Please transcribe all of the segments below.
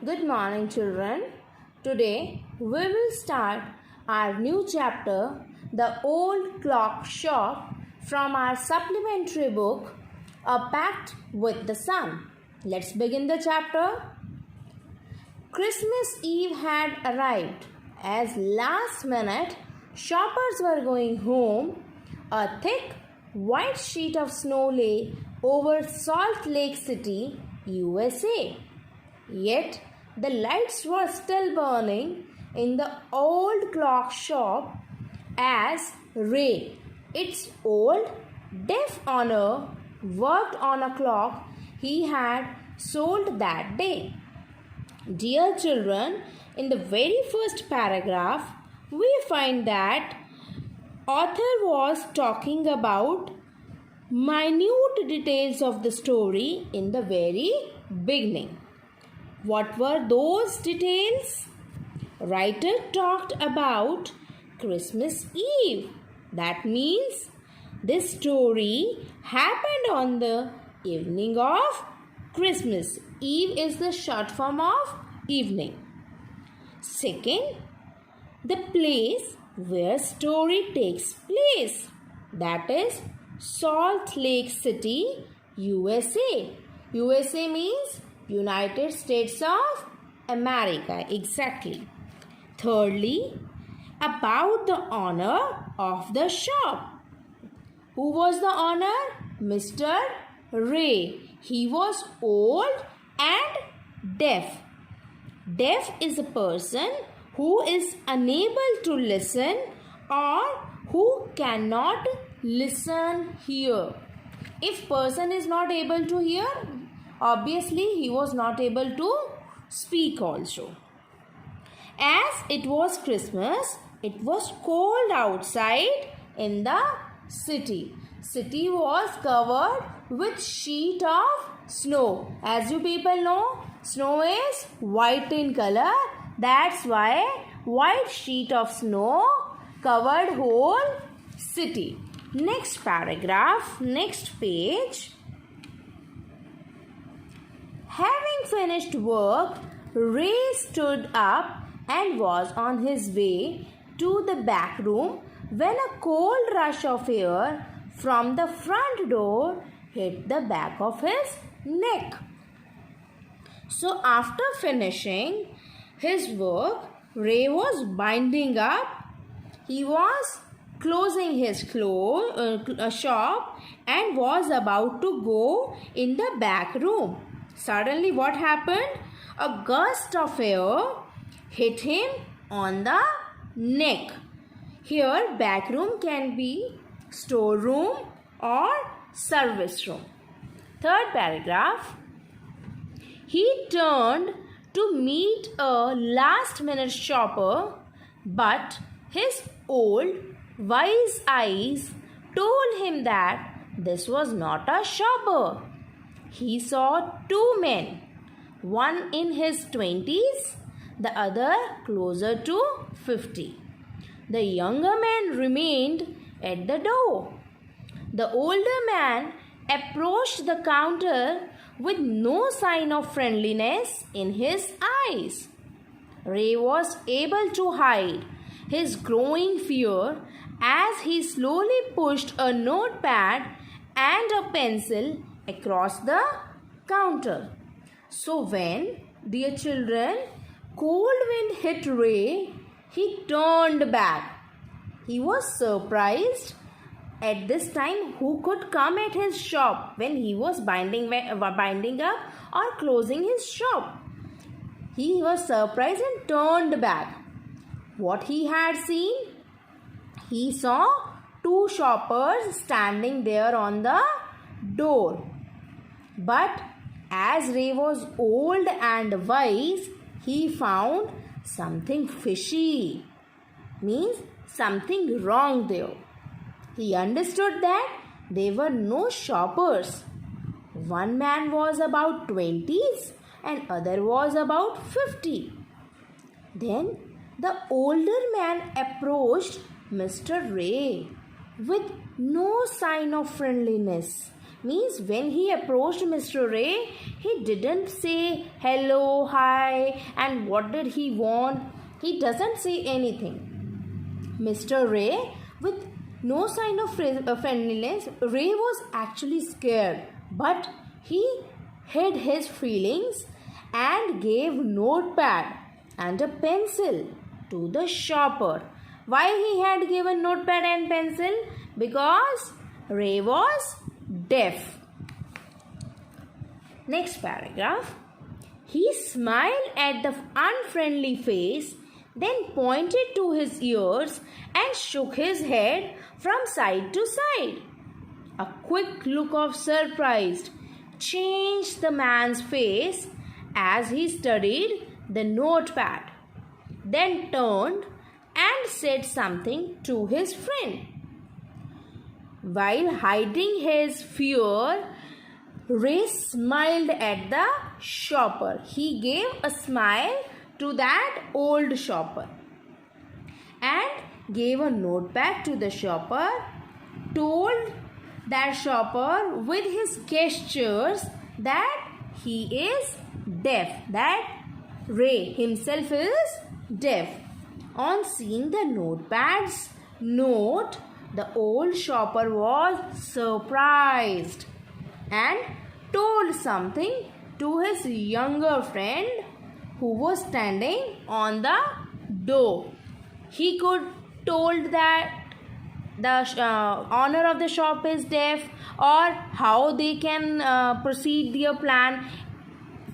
Good morning, children. Today we will start our new chapter, The Old Clock Shop, from our supplementary book, A Pact with the Sun. Let's begin the chapter. Christmas Eve had arrived. As last minute shoppers were going home, a thick white sheet of snow lay over Salt Lake City, USA. Yet the lights were still burning in the old clock shop as Ray, its old deaf owner, worked on a clock he had sold that day. Dear children, in the very first paragraph, we find that author was talking about minute details of the story in the very beginning. What were those details? Writer talked about Christmas Eve. That means this story happened on the evening of Christmas. Eve is the short form of evening. Second, the place where story takes place. That is Salt Lake City, USA. USA means United States of America. Exactly. Thirdly, about the owner of the shop. Who was the owner? Mr. Ray. He was old and deaf. Deaf is a person who is unable to listen or who cannot hear. If person is not able to hear, obviously he was not able to speak also. As it was Christmas, it was cold outside in the city. City was covered with sheet of snow. As you people know, snow is white in color. That's why white sheet of snow covered whole city. Next paragraph, next page. Having finished work, Ray stood up and was on his way to the back room when a cold rush of air from the front door hit the back of his neck. So after finishing his work, Ray was binding up. He was closing his shop and was about to go in the back room. Suddenly what happened? A gust of air hit him on the neck. Here back room can be storeroom or service room. Third paragraph. He turned to meet a last minute shopper, but his old wise eyes told him that this was not a shopper. He saw two men, one in his 20s, the other closer to 50. The younger man remained at the door. The older man approached the counter with no sign of friendliness in his eyes. Ray was able to hide his growing fear as he slowly pushed a notepad and a pencil across the counter. So when, dear children, cold wind hit Ray, he turned back. He was surprised at this time who could come at his shop when he was binding up or closing his shop. He was surprised and turned back. What he had seen? He saw two shoppers standing there on the door. But as Ray was old and wise, he found something fishy. Means something wrong there. He understood that there were no shoppers. One man was about 20s and other was about 50. Then the older man approached Mr. Ray with no sign of friendliness, Means when he approached Mr. Ray, he didn't say hello, hi, and what did he want. He doesn't say anything. Mr. Ray, with no sign of friendliness, Ray was actually scared, but he hid his feelings and gave notepad and a pencil to the shopper. Why he had given notepad and pencil? Because Ray was deaf. Next paragraph. He smiled at the unfriendly face, then pointed to his ears and shook his head from side to side. A quick look of surprise changed the man's face as he studied the notepad, then turned and said something to his friend. While hiding his fear, Ray smiled at the shopper. He gave a smile to that old shopper and gave a notepad to the shopper, told that shopper with his gestures that he is deaf, that Ray himself is deaf. On seeing the notepad's note, the old shopper was surprised and told something to his younger friend who was standing on the door. He could told that the owner of the shop is deaf, or how they can proceed their plan.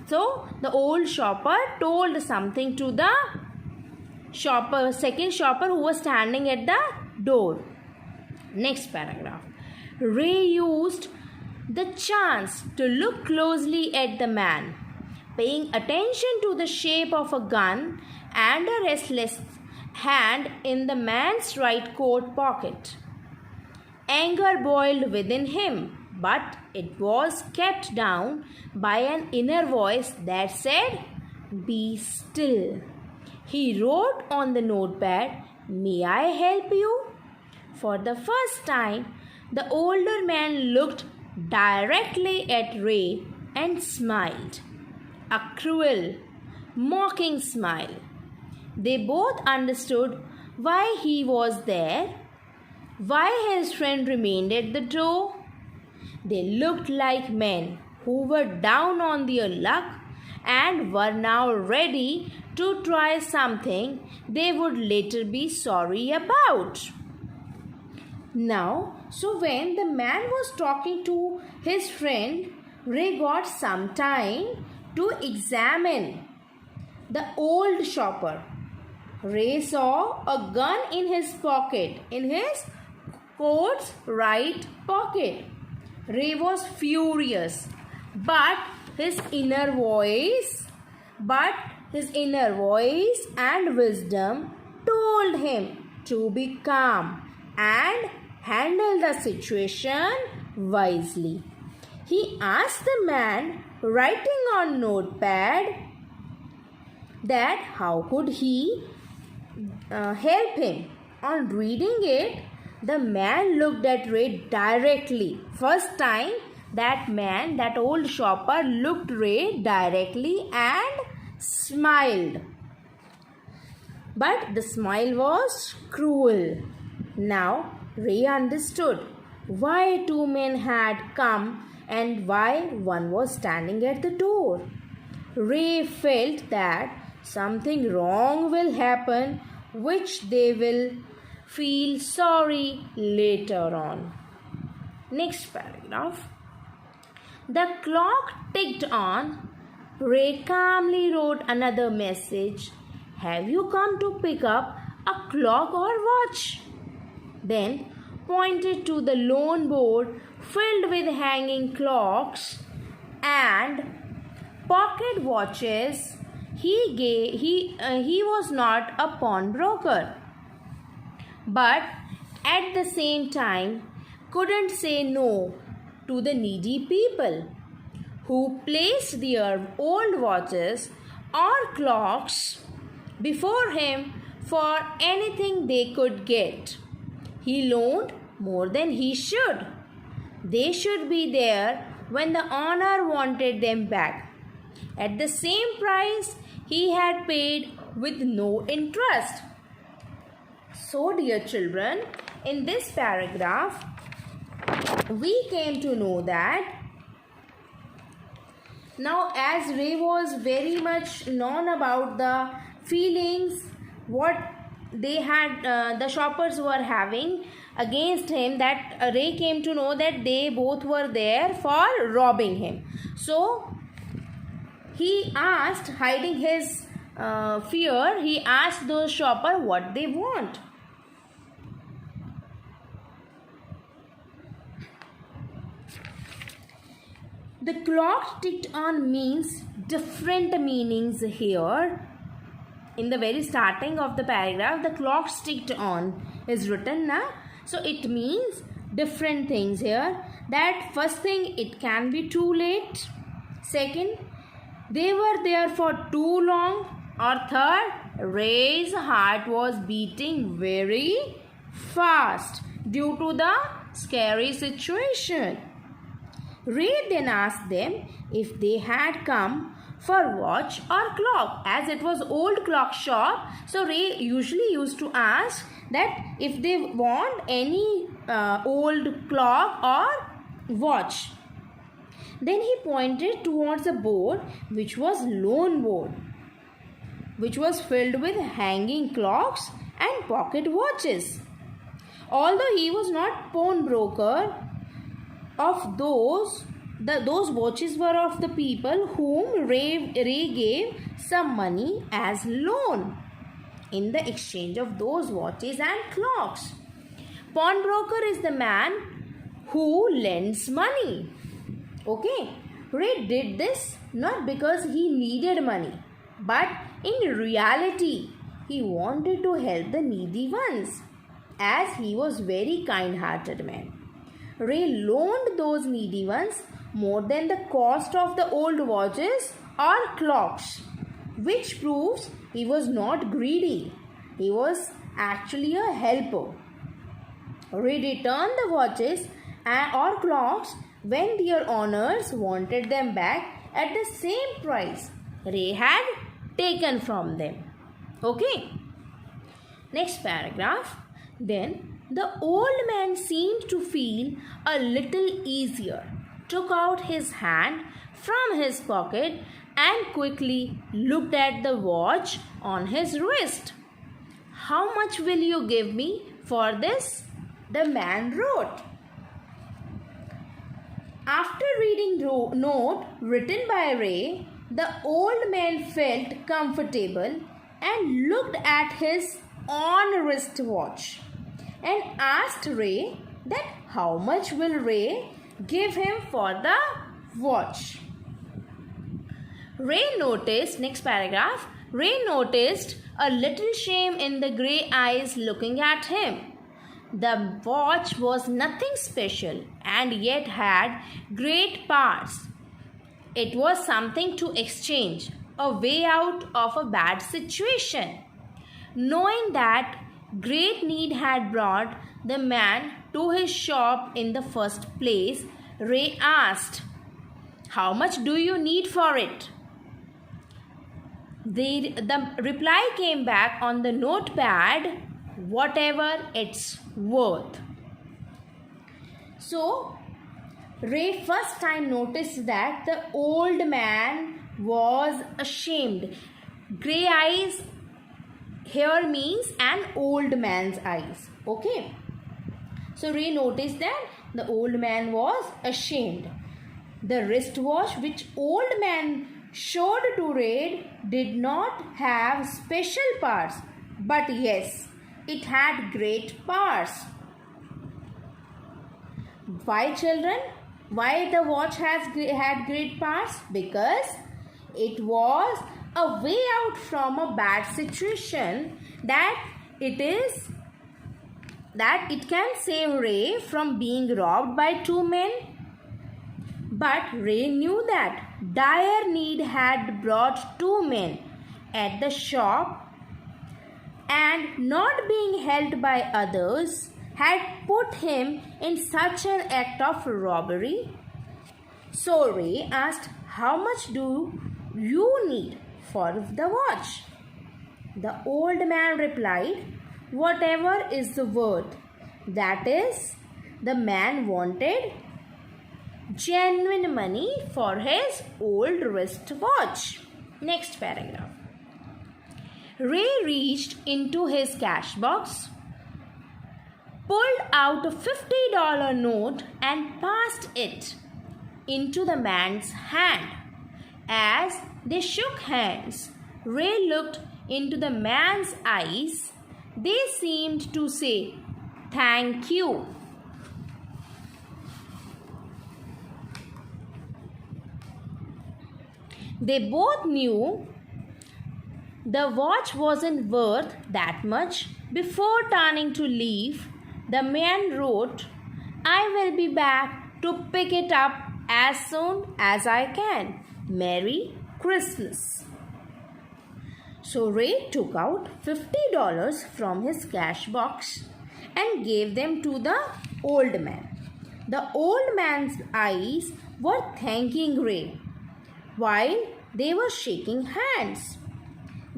So the old shopper told something to the second shopper who was standing at the door. Next paragraph. Ray used the chance to look closely at the man, paying attention to the shape of a gun and a restless hand in the man's right coat pocket. Anger boiled within him, but it was kept down by an inner voice that said, "Be still." He wrote on the notepad, "May I help you?" For the first time, the older man looked directly at Ray and smiled. A cruel, mocking smile. They both understood why he was there, why his friend remained at the door. They looked like men who were down on their luck and were now ready to try something they would later be sorry about. Now, so when the man was talking to his friend, Ray got some time to examine the old shopper. Ray saw a gun in his pocket, in his coat's right pocket. Ray was furious, but his inner voice and wisdom told him to be calm and handle the situation wisely. He asked the man writing on notepad that how could he help him. On reading it, the man looked at Ray directly. First time that old shopper looked Ray directly and smiled. But the smile was cruel. Now Ray understood why two men had come and why one was standing at the door. Ray felt that something wrong will happen, which they will feel sorry later on. Next paragraph. The clock ticked on. Ray calmly wrote another message. "Have you come to pick up a clock or watch?" Then pointed to the lone board filled with hanging clocks and pocket watches. He was not a pawnbroker, but at the same time couldn't say no to the needy people who placed their old watches or clocks before him for anything they could get. He loaned more than he should. They should be there when the owner wanted them back at the same price he had paid with no interest. So, dear children, in this paragraph, we came to know that now, as Ray was very much known about the feelings what they had, the shoppers were having against him, that Ray came to know that they both were there for robbing him. So he asked, hiding his fear, he asked those shopper what they want. The clock ticked on means different meanings here. In the very starting of the paragraph, the clock ticked on is written now. So it means different things here. That first thing, it can be too late. Second, they were there for too long. Or third, Ray's heart was beating very fast due to the scary situation. Ray then asked them if they had come for watch or clock. As it was old clock shop, so Ray usually used to ask that if they want any old clock or watch. Then he pointed towards a board which was loan board, which was filled with hanging clocks and pocket watches. Although he was not pawnbroker of those watches were of the people whom Ray gave some money as loan in the exchange of those watches and clocks. Pawnbroker is the man who lends money. Okay, Ray did this not because he needed money, but in reality he wanted to help the needy ones, as he was very kind-hearted man. Ray loaned those needy ones more than the cost of the old watches or clocks, which proves he was not greedy. He was actually a helper. Ray returned the watches or clocks when their owners wanted them back at the same price Ray had taken from them. Okay. Next paragraph. Then the old man seemed to feel a little easier, took out his hand from his pocket and quickly looked at the watch on his wrist. "How much will you give me for this?" the man wrote. After reading the note written by Ray, the old man felt comfortable and looked at his own wristwatch and asked Ray that how much will Ray give him for the watch. Ray noticed, next paragraph, Ray noticed a little shame in the grey eyes looking at him. The watch was nothing special and yet had great parts. It was something to exchange, a way out of a bad situation. Knowing that great need had brought the man to his shop in the first place, Ray asked, "How much do you need for it?" The reply came back on the notepad, "Whatever it's worth." So, Ray first time noticed that the old man was ashamed. Grey eyes here means an old man's eyes. Okay. So Ray noticed that the old man was ashamed. The wristwatch which old man showed to Ray did not have special parts, but yes, it had great parts. Why, children? Why the watch had great parts? Because it was a way out from a bad situation, that it can save Ray from being robbed by two men. But Ray knew that dire need had brought two men at the shop, and not being helped by others had put him in such an act of robbery? So Ray asked, "How much do you need for the watch?" The old man replied, "Whatever is the worth." That is, the man wanted genuine money for his old wristwatch. Next paragraph. Ray reached into his cash box, pulled out a $50 note and passed it into the man's hand. As they shook hands, Ray looked into the man's eyes. They seemed to say, "Thank you." They both knew the watch wasn't worth that much. Before turning to leave, the man wrote, "I will be back to pick it up as soon as I can. Merry Christmas." So Ray took out $50 from his cash box and gave them to the old man. The old man's eyes were thanking Ray while they were shaking hands.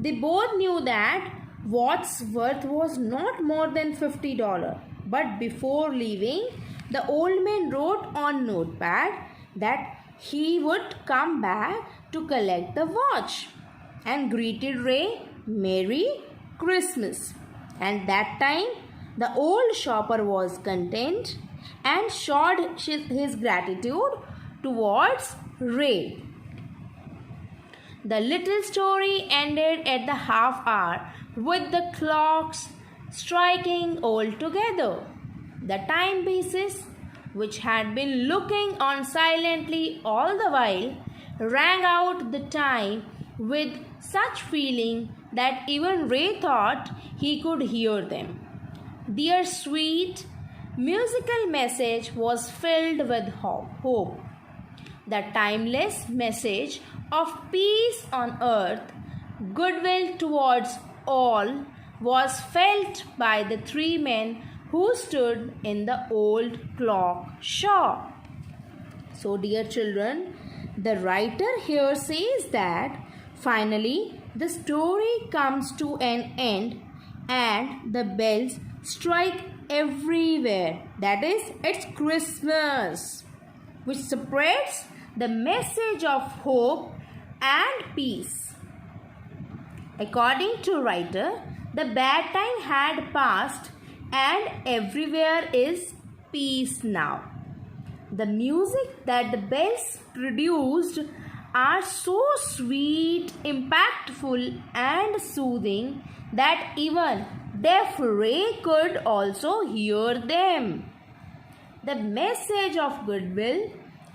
They both knew that what's worth was not more than $50. But before leaving, the old man wrote on notepad that he would come back to collect the watch and greeted Ray, "Merry Christmas." And that time, the old shopper was content and showed his gratitude towards Ray. The little story ended at the half hour with the clocks striking all together. The timepieces, which had been looking on silently all the while, rang out the time with such feeling that even Ray thought he could hear them. Their sweet, musical message was filled with hope. The timeless message of peace on earth, goodwill towards all, was felt by the three men who stood in the old clock shop. So, dear children, the writer here says that finally the story comes to an end and the bells strike everywhere. That is, it's Christmas, which spreads the message of hope and peace. According to writer, the bad time had passed and everywhere is peace now. The music that the bells produced are so sweet, impactful and soothing that even deaf Ray could also hear them. The message of goodwill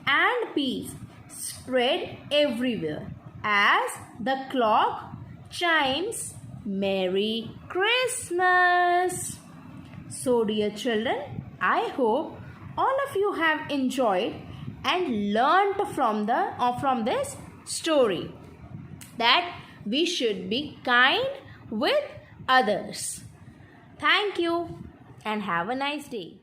and peace spread everywhere as the clock chimes Merry Christmas. So, dear children, I hope all of you have enjoyed and learnt from this story that we should be kind with others. Thank you and have a nice day.